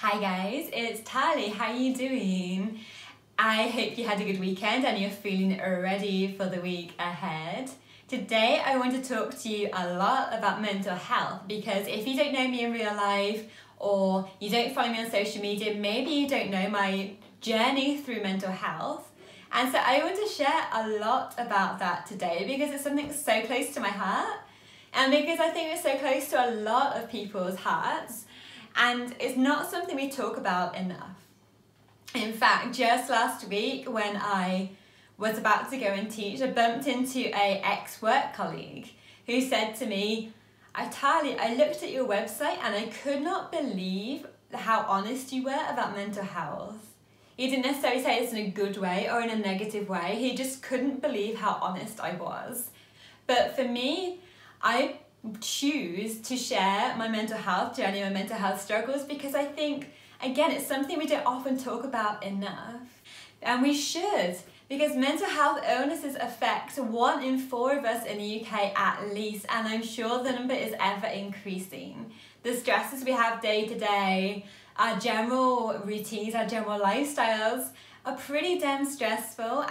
Hi guys, it's Tali. How are you doing? I hope you had a good weekend and you're feeling ready for the week ahead. Today I want to talk to you a lot about mental health because if you don't know me in real life or you don't follow me on social media, maybe you don't know my journey through mental health. And so I want to share a lot about that today because it's something so close to my heart and because I think it's so close to a lot of people's hearts. And it's not something we talk about enough. In fact, just last week when I was about to go and teach, I bumped into an ex-work colleague who said to me, Tali, I looked at your website and I could not believe how honest you were about mental health. He didn't necessarily say this in a good way or in a negative way. He just couldn't believe how honest I was. But for me, I choose to share my mental health journey, my mental health struggles, because I think, again, it's something we don't often talk about enough. And we should, because mental health illnesses affect 1 in 4 of us in the UK at least, and I'm sure the number is ever increasing. The stresses we have day to day, our general routines, our general lifestyles are pretty damn stressful.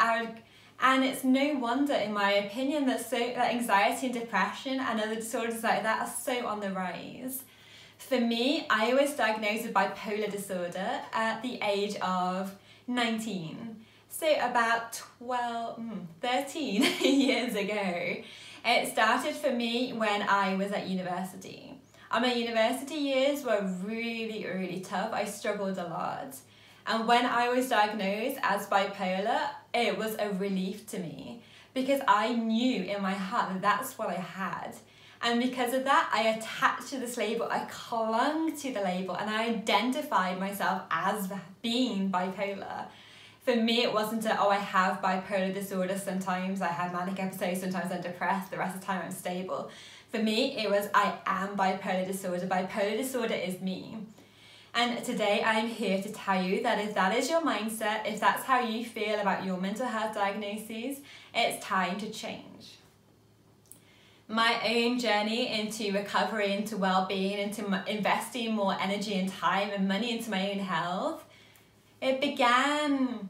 And it's no wonder, in my opinion, that anxiety and depression and other disorders like that are so on the rise. For me, I was diagnosed with bipolar disorder at the age of 19. So about 13 years ago. It started for me when I was at university. My university years were really, really tough. I struggled a lot. And when I was diagnosed as bipolar, it was a relief to me because I knew in my heart that that's what I had. And because of that, I attached to this label, I clung to the label and I identified myself as being bipolar. For me, it wasn't I have bipolar disorder. Sometimes I have manic episodes, sometimes I'm depressed, the rest of the time I'm stable. For me, it was I am bipolar disorder. Bipolar disorder is me. And today I'm here to tell you that if that is your mindset, if that's how you feel about your mental health diagnoses, it's time to change. My own journey into recovery, into well-being, into investing more energy and time and money into my own health, it began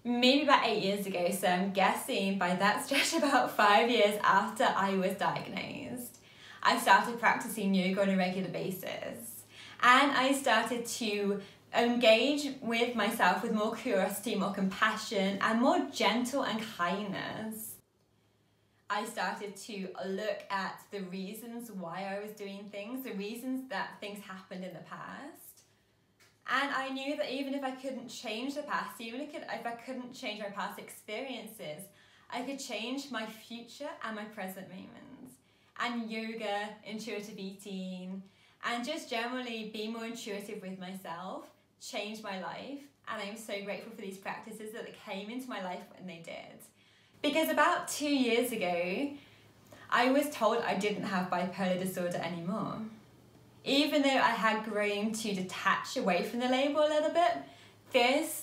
maybe about 8 years ago. So I'm guessing by that stretch about 5 years after I was diagnosed. I started practicing yoga on a regular basis. And I started to engage with myself with more curiosity, more compassion, and more gentle and kindness. I started to look at the reasons why I was doing things, the reasons that things happened in the past. And I knew that even if I couldn't change the past, even if I couldn't change my past experiences, I could change my future and my present moments. And yoga, intuitive eating, and just generally be more intuitive with myself, changed my life. And I'm so grateful for these practices that came into my life when they did. Because about 2 years ago, I was told I didn't have bipolar disorder anymore. Even though I had grown to detach away from the label a little bit, this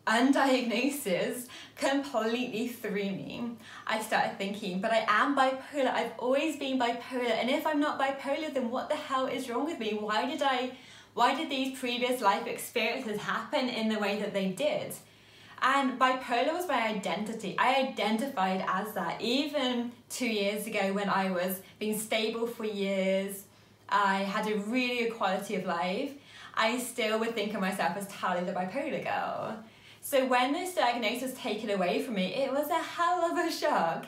undiagnosis completely threw me. I started thinking, but I am bipolar. I've always been bipolar. And if I'm not bipolar, then what the hell is wrong with me? Why did these previous life experiences happen in the way that they did? And bipolar was my identity. I identified as that. Even 2 years ago when I was being stable for years, I had a really good quality of life, I still would think of myself as Tali, the bipolar girl. So when this diagnosis was taken away from me, it was a hell of a shock.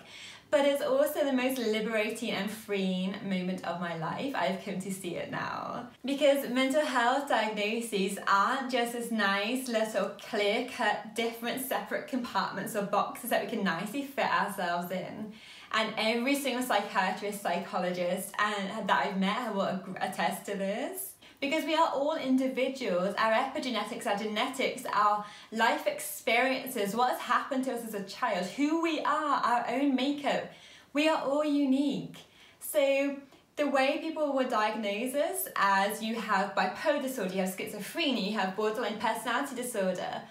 But it's also the most liberating and freeing moment of my life. I've come to see it now. Because mental health diagnoses aren't just this nice little clear-cut, different separate compartments or boxes that we can nicely fit ourselves in. And every single psychiatrist, psychologist that I've met will attest to this. Because we are all individuals, our epigenetics, our genetics, our life experiences, what has happened to us as a child, who we are, our own makeup, we are all unique. So the way people will diagnose us as you have bipolar disorder, you have schizophrenia, you have borderline personality disorder,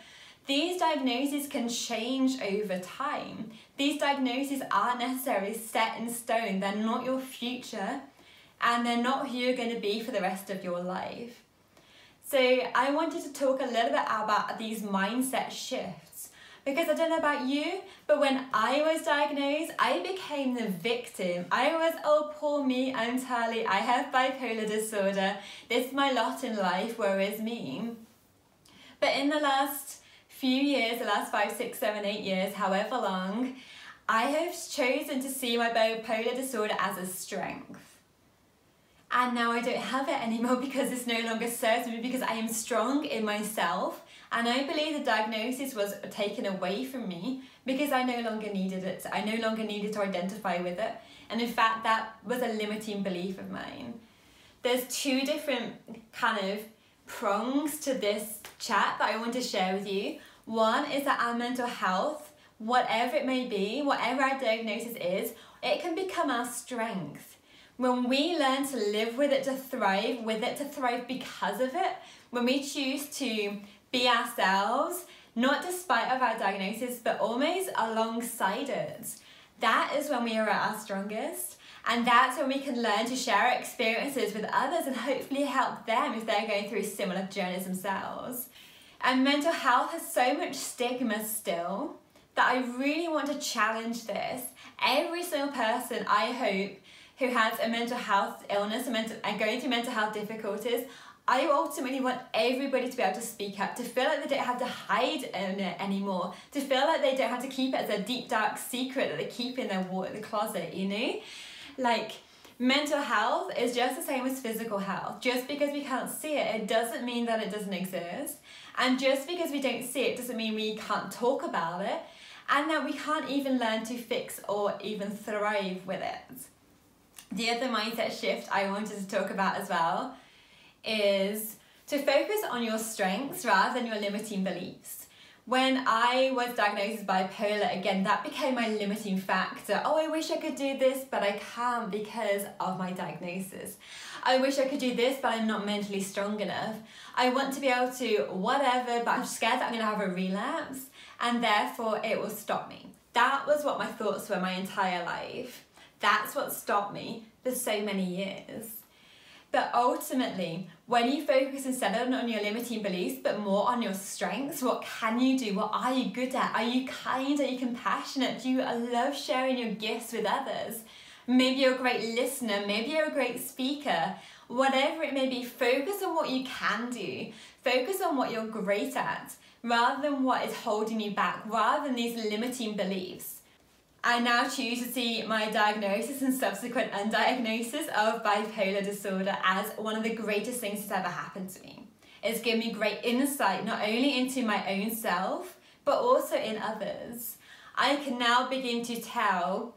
these diagnoses can change over time. These diagnoses aren't necessarily set in stone, they're not your future, and they're not who you're going to be for the rest of your life. So I wanted to talk a little bit about these mindset shifts, because I don't know about you, but when I was diagnosed, I became the victim. I was, oh, poor me, I'm Tali, I have bipolar disorder, this is my lot in life, woe is me. But in the last few years, the last 5, 6, 7, 8 years, however long, I have chosen to see my bipolar disorder as a strength. And now I don't have it anymore because this no longer serves me, because I am strong in myself. And I believe the diagnosis was taken away from me because I no longer needed it. I no longer needed to identify with it. And in fact, that was a limiting belief of mine. There's 2 different kind of prongs to this chat that I want to share with you. One is that our mental health, whatever it may be, whatever our diagnosis is, it can become our strength. When we learn to live with it, to thrive because of it, when we choose to be ourselves, not despite of our diagnosis, but almost alongside it, that is when we are at our strongest. And that's when we can learn to share our experiences with others and hopefully help them if they're going through similar journeys themselves. And mental health has so much stigma still that I really want to challenge this. Every single person, I hope, who has a mental health illness and going through mental health difficulties, I ultimately want everybody to be able to speak up, to feel like they don't have to hide in it anymore, to feel like they don't have to keep it as a deep, dark secret that they keep in their closet, you know? Like, mental health is just the same as physical health. Just because we can't see it, it doesn't mean that it doesn't exist. And just because we don't see it doesn't mean we can't talk about it, and that we can't even learn to fix or even thrive with it. The other mindset shift I wanted to talk about as well is to focus on your strengths rather than your limiting beliefs. When I was diagnosed as bipolar, again, that became my limiting factor. Oh, I wish I could do this, but I can't because of my diagnosis. I wish I could do this, but I'm not mentally strong enough. I want to be able to whatever, but I'm scared that I'm going to have a relapse, and therefore it will stop me. That was what my thoughts were my entire life. That's what stopped me for so many years. But ultimately, when you focus instead on your limiting beliefs, but more on your strengths, what can you do? What are you good at? Are you kind? Are you compassionate? Do you love sharing your gifts with others? Maybe you're a great listener. Maybe you're a great speaker. Whatever it may be, focus on what you can do. Focus on what you're great at, rather than what is holding you back, rather than these limiting beliefs. I now choose to see my diagnosis and subsequent undiagnosis of bipolar disorder as one of the greatest things that's ever happened to me. It's given me great insight, not only into my own self, but also in others. I can now begin to tell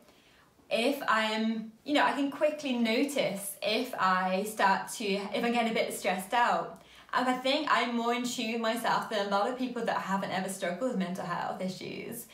if I can quickly notice if I'm getting a bit stressed out. And I think I'm more in tune with myself than a lot of people that haven't ever struggled with mental health issues.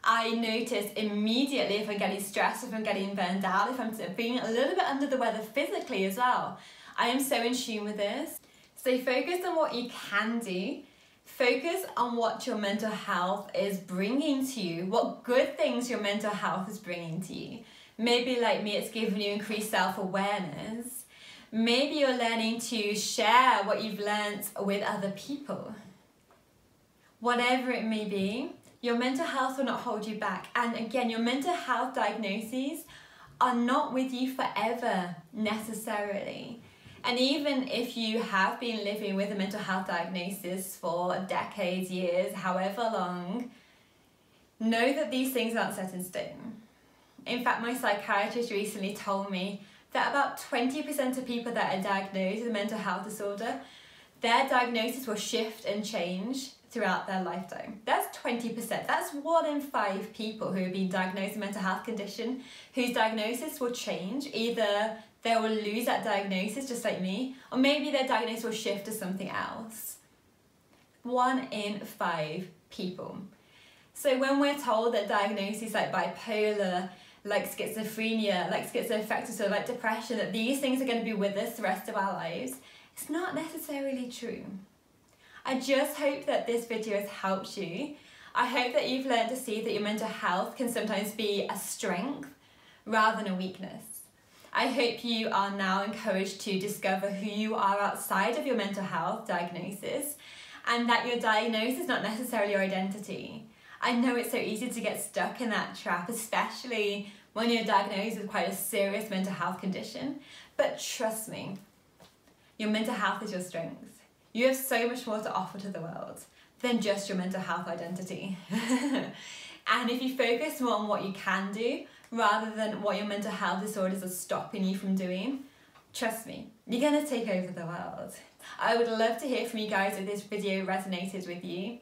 I notice immediately if I'm getting stressed, if I'm getting burned out, if I'm feeling a little bit under the weather physically as well. I am so in tune with this. So focus on what you can do. Focus on what your mental health is bringing to you, what good things your mental health is bringing to you. Maybe like me, it's giving you increased self-awareness. Maybe you're learning to share what you've learned with other people. Whatever it may be, your mental health will not hold you back. And again, your mental health diagnoses are not with you forever, necessarily. And even if you have been living with a mental health diagnosis for decades, years, however long, know that these things aren't set in stone. In fact, my psychiatrist recently told me that about 20% of people that are diagnosed with a mental health disorder, their diagnosis will shift and change throughout their lifetime. That's 20%. That's 1 in 5 people who have been diagnosed with a mental health condition whose diagnosis will change. Either they will lose that diagnosis, just like me, or maybe their diagnosis will shift to something else. 1 in 5 people. So when we're told that diagnoses like bipolar, like schizophrenia, like schizoaffective disorder, like depression, that these things are going to be with us the rest of our lives, it's not necessarily true. I just hope that this video has helped you. I hope that you've learned to see that your mental health can sometimes be a strength rather than a weakness. I hope you are now encouraged to discover who you are outside of your mental health diagnosis, and that your diagnosis is not necessarily your identity. I know it's so easy to get stuck in that trap, especially when you're diagnosed with quite a serious mental health condition. But trust me, your mental health is your strength. You have so much more to offer to the world than just your mental health identity. And if you focus more on what you can do rather than what your mental health disorders are stopping you from doing, trust me, you're gonna take over the world. I would love to hear from you guys if this video resonated with you.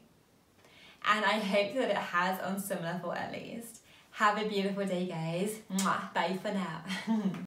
And I hope that it has on some level at least. Have a beautiful day, guys. Mwah. Bye for now.